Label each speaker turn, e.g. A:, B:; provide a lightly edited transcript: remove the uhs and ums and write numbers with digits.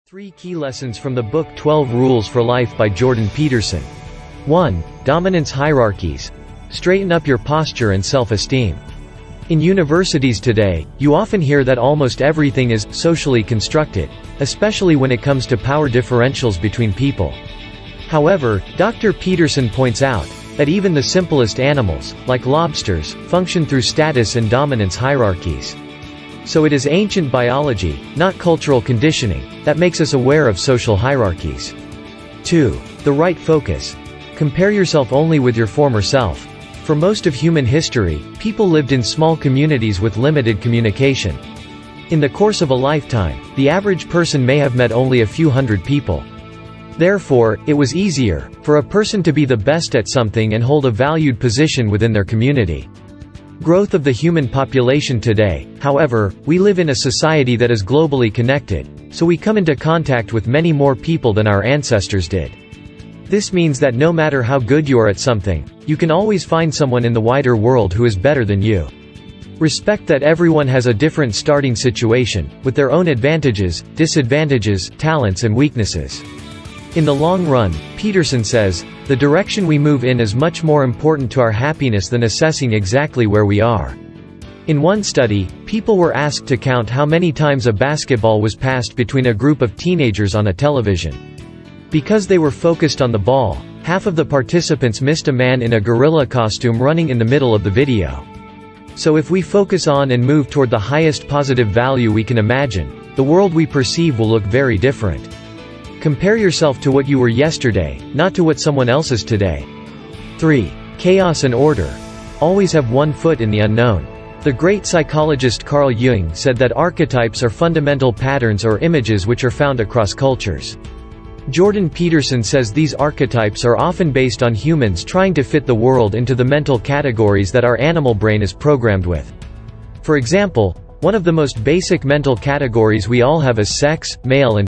A: 3 key lessons from the book 12 Rules for Life by Jordan Peterson. 1. Dominance Hierarchies. Straighten up your posture and self-esteem. In universities today, you often hear that almost everything is socially constructed, especially when it comes to power differentials between people. However, Dr. Peterson points out that even the simplest animals, like lobsters, function through status and dominance hierarchies. So it is ancient biology, not cultural conditioning, that makes us aware of social hierarchies. 2. The right focus. Compare yourself only with your former self. For most of human history, people lived in small communities with limited communication. In the course of a lifetime, the average person may have met only a few hundred people. Therefore, it was easier for a person to be the best at something and hold a valued position within their community. Growth of the human population today, however, we live in a society that is globally connected, so we come into contact with many more people than our ancestors did. This means that no matter how good you are at something, you can always find someone in the wider world who is better than you. Respect that everyone has a different starting situation, with their own advantages, disadvantages, talents and weaknesses. In the long run, Peterson says, the direction we move in is much more important to our happiness than assessing exactly where we are. In one study, people were asked to count how many times a basketball was passed between a group of teenagers on a television. Because they were focused on the ball, half of the participants missed a man in a gorilla costume running in the middle of the video. So if we focus on and move toward the highest positive value we can imagine, the world we perceive will look very different. Compare yourself to what you were yesterday, not to what someone else is today. 3. Chaos and order. Always have one foot in the unknown. The great psychologist Carl Jung said that archetypes are fundamental patterns or images which are found across cultures. Jordan Peterson says these archetypes are often based on humans trying to fit the world into the mental categories that our animal brain is programmed with. For example, one of the most basic mental categories we all have is sex, male and